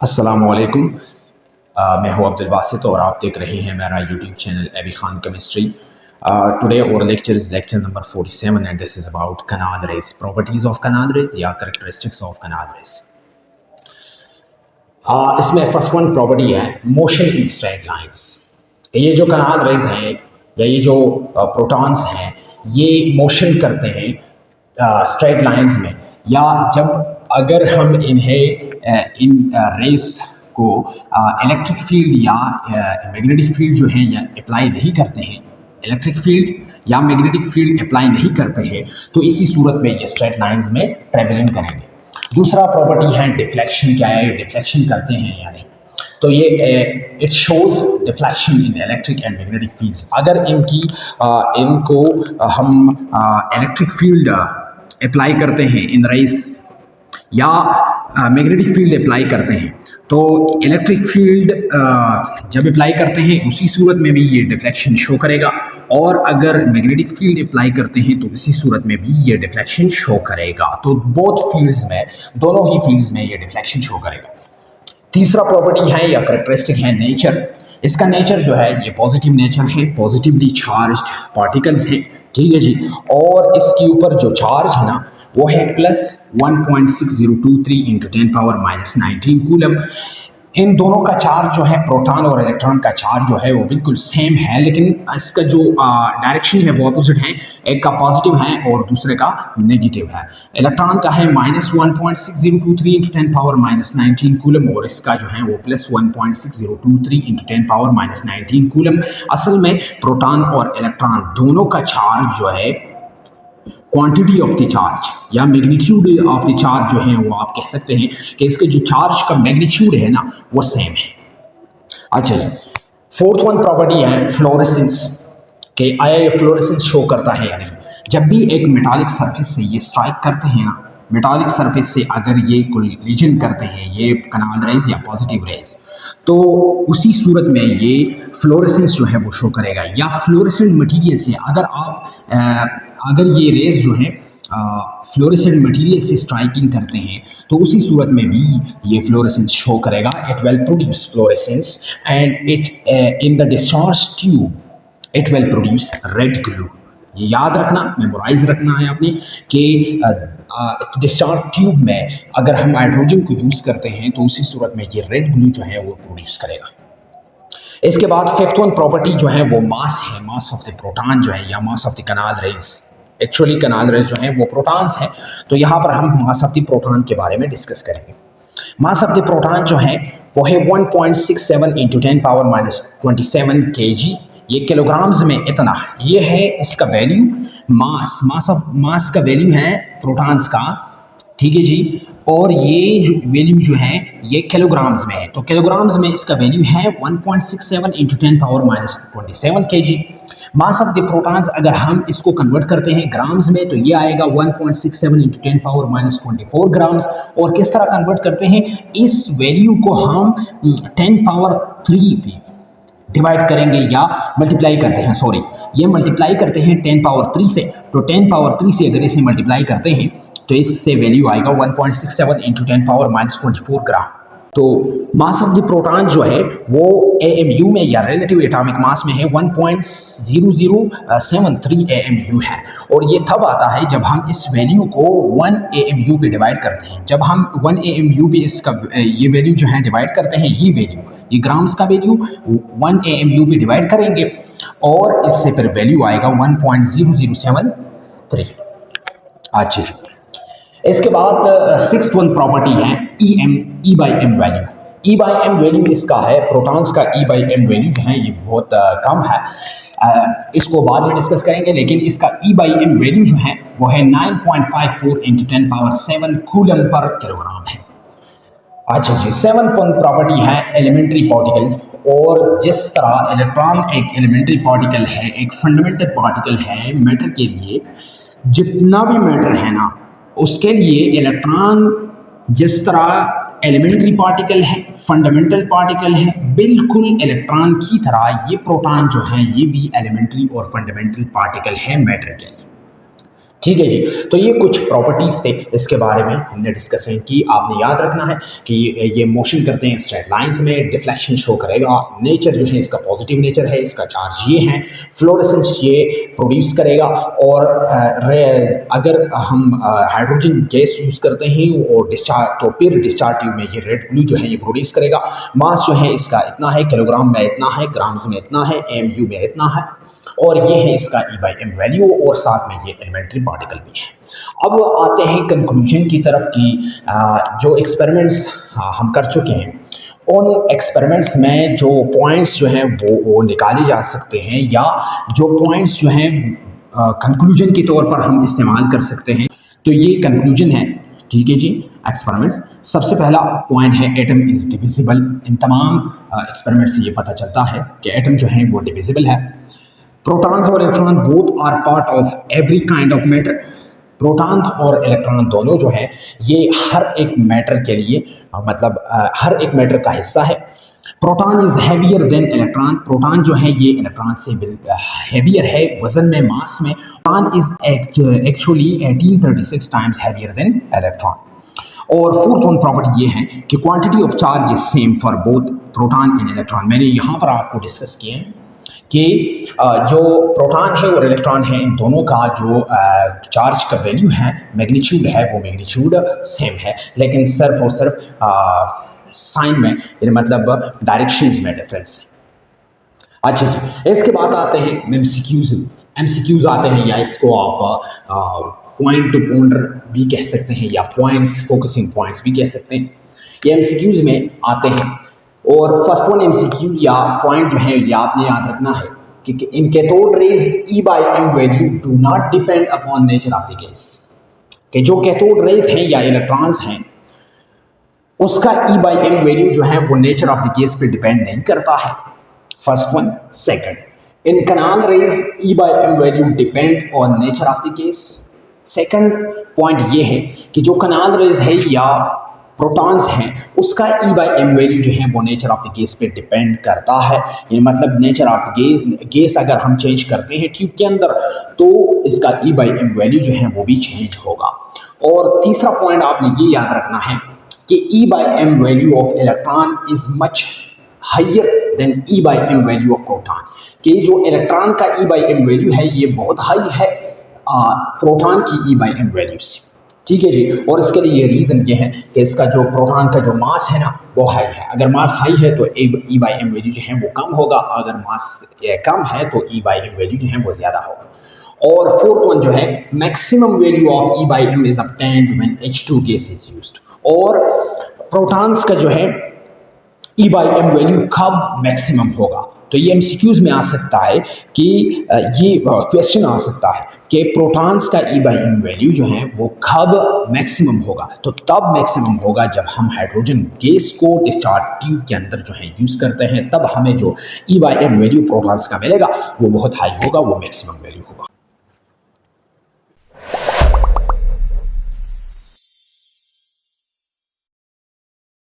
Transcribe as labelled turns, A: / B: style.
A: अस्सलामुअलैकुम। मैं हूं अब्दुल बासित और आप देख रहे हैं मेरा YouTube channel A B Khan chemistry. Today our lecture is lecture number 47 and this is about canal rays, properties of canal rays या करेक्टरिस्टिक्स ऑफ कनाल रेज। इसमें फर्स्ट वन प्रॉपर्टी है मोशन इन स्ट्रेट लाइंस। ये जो कनाल raise हैं या ये जो protons हैं ये मोशन करते हैं स्ट्रेट लाइंस में, या जब अगर हम इन रेस को इलेक्ट्रिक फील्ड या मैग्नेटिक फील्ड जो है या अप्लाई नहीं करते हैं, इलेक्ट्रिक फील्ड या मैग्नेटिक फील्ड अप्लाई नहीं करते हैं, तो इसी सूरत में ये स्ट्रेट लाइंस में ट्रेवलिंग करेंगे। दूसरा प्रॉपर्टी है डिफ्लेक्शन। क्या है, डिफ्लेक्शन करते हैं या नहीं, तो ये it shows deflection in electric and magnetic fields. अगर इनको हम इलेक्ट्रिक फील्ड अप्लाई करते हैं इन रेस या मैग्नेटिक फील्ड अप्लाई करते हैं, तो इलेक्ट्रिक फील्ड जब अप्लाई करते हैं उसी सूरत में भी ये डिफ्लेक्शन शो करेगा, और अगर मैग्नेटिक फील्ड अप्लाई करते हैं तो इसी सूरत में भी ये डिफ्लेक्शन शो करेगा। तो बोथ फील्ड्स में, दोनों ही फील्ड्स में ये डिफ्लेक्शन शो करेगा। तीसरा प्रॉपर्टी है या करेक्टरिस्टिक है नेचर। इसका नेचर जो है ये पॉजिटिव नेचर है, पॉजिटिवली चार्ज्ड पार्टिकल्स हैं, ठीक है जी। और इसके ऊपर जो चार्ज है ना वो है प्लस 1.6023 इंटू 10⁻⁻19 कूलम। इन दोनों का चार्ज जो है, प्रोटॉन और इलेक्ट्रॉन का चार्ज जो है वो बिल्कुल सेम है, लेकिन इसका जो डायरेक्शन है वो अपोजिट है। एक का पॉजिटिव है और दूसरे का नेगेटिव है। इलेक्ट्रॉन का है -1.6023 इंटू 10⁻⁻19 कूलम और इसका जो है वो प्लस 1.6023 इंटू 10⁻⁻19 कूलम। असल में प्रोटॉन और इलेक्ट्रॉन दोनों का चार्ज जो है, क्वांटिटी ऑफ द चार्ज या मैग्नीट्यूड ऑफ द चार्ज जो है वो आप कह सकते हैं कि इसके जो चार्ज का मैग्नीट्यूड है ना वो सेम है। अच्छा जी, फोर्थ वन प्रॉपर्टी है फ्लोरेसेंस। कि आया ये फ्लोरेसेंस शो करता है या नहीं। जब भी एक मेटालिक सरफेस से ये स्ट्राइक करते हैं ना, मेटालिक सरफेस से अगर ये कोलिजन करते हैं ये कनाल रेज या पॉजिटिव रेज, तो उसी सूरत में ये फ्लोरेसेंस जो है वो शो करेगा। या फ्लोरेसेंट मटीरियल से अगर ये रेज जो है फ्लोरेसेंट मटीरियल से स्ट्राइकिंग करते हैं तो उसी सूरत में भी ये फ्लोरेसेंस शो करेगा। It will produce fluorescence and it in the discharge tube it will produce red glue. ये याद रखना, मेमोराइज रखना है आपने कि डिस्चार्ज ट्यूब में अगर हम हाइड्रोजन को यूज़ करते हैं तो उसी सूरत में ये रेड ग्लू जो है वो प्रोड्यूस करेगा। इसके बाद फिफ्थ वन प्रॉपर्टी जो है वो मास है, मास ऑफ द प्रोटॉन जो है या mass of the canal rays. Actually canal rays जो है वो प्रोटॉन्स हैं, तो यहाँ पर हम मास ऑफ द प्रोटॉन के बारे में डिस्कस करेंगे। मास ऑफ द प्रोटॉन जो है वो है 1.67 इंटू 10⁻⁻27 kg। ये किलोग्राम्स में इतना है, ये है इसका वैल्यू। मास का वैल्यू है प्रोटॉन्स का, ठीक है जी। और ये जो वैल्यू जो है ये किलोग्राम्स में है, तो किलोग्राम्स में इसका वैल्यू है 1.67 into 10⁻⁻27 kg। Mass of the protons अगर हम इसको कन्वर्ट करते हैं ग्राम्स में तो ये आएगा 1.67 इंटू 10⁻⁻24 ग्राम्स। और किस तरह कन्वर्ट करते हैं, इस वैल्यू को हम 10⁻³ पे डिवाइड करेंगे या मल्टीप्लाई करते हैं, सॉरी ये मल्टीप्लाई करते हैं 10⁻³ से। तो 10⁻³ से अगर इसे मल्टीप्लाई करते हैं तो इससे वैल्यू आएगा 1.67 इंटू 10⁻⁻24 ग्राम। तो मास ऑफ द प्रोटॉन जो है वो AMU में या रिलेटिव एटॉमिक मास में है 1.0073 AMU है। और ये तब आता है जब हम इस वैल्यू को 1 AMU पे डिवाइड करते हैं। जब हम 1 AMU पे इसका ये वैल्यू जो है डिवाइड करते हैं, ये वैल्यू, ये ग्राम्स का वैल्यू 1 AMU पे डिवाइड करेंगे और इससे फिर वैल्यू आएगा 1.0073। अच्छा, इसके बाद सिक्स्थ वन प्रॉपर्टी है E by m value. E by m value इसका है, प्रोटॉन्स का E बाई एम वैल्यू जो है ये बहुत कम है, इसको बाद में डिस्कस करेंगे। लेकिन इसका E बाई एम वैल्यू जो है वो है 9.54 इंटू 10⁻7 कूलम पर किलोग्राम है। अच्छा जी, सेवंथ वन प्रॉपर्टी है एलिमेंट्री पार्टिकल। और जिस तरह इलेक्ट्रॉन एक एलिमेंट्री पार्टिकल है, एक फंडामेंटल पार्टिकल है मैटर के लिए, जितना भी मैटर है ना उसके लिए इलेक्ट्रॉन जिस तरह एलिमेंट्री पार्टिकल है, फंडामेंटल पार्टिकल है, बिल्कुल इलेक्ट्रॉन की तरह ये प्रोटॉन जो है ये भी एलिमेंट्री और फंडामेंटल पार्टिकल है मैटर के लिए। ठीक है जी। तो ये कुछ प्रॉपर्टीज़ थे, इसके बारे में हमने डिस्कशन की। आपने याद रखना है कि ये मोशन करते हैं स्ट्रेट लाइंस में, डिफ्लेक्शन शो करेगा, नेचर जो है इसका पॉजिटिव नेचर है, इसका चार्ज ये है, फ्लोरेसेंस ये प्रोड्यूस करेगा। और अगर हम हाइड्रोजन गैस यूज़ करते हैं और डिस्चार्ज, तो फिर डिस्चार्ज ट्यूब में ये रेड ब्लू जो है ये प्रोड्यूस करेगा। मास जो है इसका इतना है, किलोग्राम में इतना है, ग्राम्स में इतना है, एमयू में इतना है, और ये है इसका E/m वैल्यू, और साथ में ये एलिमेंट्री पार्टिकल भी है। अब आते हैं कंक्लूजन की तरफ कि जो एक्सपेरिमेंट्स हम कर चुके हैं, उन एक्सपेरिमेंट्स में जो पॉइंट्स जो हैं वो निकाले जा सकते हैं, या जो पॉइंट्स जो हैं कंक्लूजन के तौर पर हम इस्तेमाल कर सकते हैं। तो ये कंक्लूजन है, ठीक है जी। एक्सपेरिमेंट्स, सबसे पहला पॉइंट है एटम इज़ डिविजिबल। इन तमाम एक्सपेरिमेंट से ये पता चलता है कि एटम जो है वो डिविजिबल है। प्रोटॉन्स और electron both are part of every kind of matter. Protons और इलेक्ट्रॉन दोनों जो है ये हर एक मैटर के लिए मतलब हर एक मैटर का हिस्सा है। Proton is heavier than electron. Proton जो है ये इलेक्ट्रॉन से हैवियर है वजन में, मास में। Proton is actually 1836 times heavier than electron. और फोर्थ वन प्रॉपर्टी ये है कि quantity of charge is same for both proton and electron. मैंने यहाँ पर आपको डिस्कस किए हैं कि जो प्रोटॉन है और इलेक्ट्रॉन है, इन दोनों का जो चार्ज का वैल्यू है, मैग्नीट्यूड है, वो मैग्नीट्यूड सेम है, लेकिन सिर्फ और सिर्फ साइन में, मतलब डायरेक्शंस में डिफरेंस है। अच्छा जी, इसके बाद आते हैं एमसीक्यूज। एमसीक्यूज आते हैं, या इसको आप पॉइंट टू पॉइंटर भी कह सकते हैं, या पॉइंट्स, फोकसिंग पॉइंट्स भी कह सकते हैं। ये एमसीक्यूज में आते हैं। और फर्स्ट वन एमसीक्यू या पॉइंट जो है ये आपने याद रखना है कि in cathode rays E/m value do not depend upon nature of the gas. कि जो कैथोड रेज हैं या इलेक्ट्रॉन्स हैं, उसका E/m वैल्यू जो है वो नेचर ऑफ द गैस पे डिपेंड नहीं करता है। First one. Second, in canal rays E/m value depend on nature of the gas. Second point ये है कि जो कैनल रेज है या प्रोटॉन्स हैं, उसका E/m वैल्यू जो है वो नेचर ऑफ द गैस पे डिपेंड करता है। ये मतलब नेचर ऑफ गैस अगर हम चेंज करते हैं ट्यूब के अंदर, तो इसका E/m वैल्यू जो है वो भी चेंज होगा। और तीसरा पॉइंट आपने ये याद रखना है कि E/m value of electron is much higher than E/m value of proton. कि जो इलेक्ट्रॉन का E/m वैल्यू है ये बहुत हाई है प्रोटॉन की E/m वैल्यू से, ठीक है जी। और इसके लिए ये रीज़न ये है कि इसका जो प्रोटॉन का जो मास है ना वो हाई है। अगर मास हाई है तो E/m वैल्यू जो है वो कम होगा, अगर मास कम है तो E/m वैल्यू जो है वो ज़्यादा होगा। और फोर्थ वन जो है, maximum value of E/m is obtained when H2 gas is used. और प्रोटॉन्स का जो है E/m वैल्यू कब मैक्सिमम होगा, तो ये एमसीक्यूज में आ सकता है कि ये क्वेश्चन आ सकता है कि प्रोटॉन्स का E/m वैल्यू जो है वो कब मैक्सिमम होगा। तो तब मैक्सिमम होगा जब हम हाइड्रोजन गैस को डिस्चार्ज ट्यूब के अंदर जो है यूज़ करते हैं, तब हमें जो E/m वैल्यू प्रोटॉन्स का मिलेगा वो बहुत हाई होगा, वो मैक्सिमम वैल्यू होगा।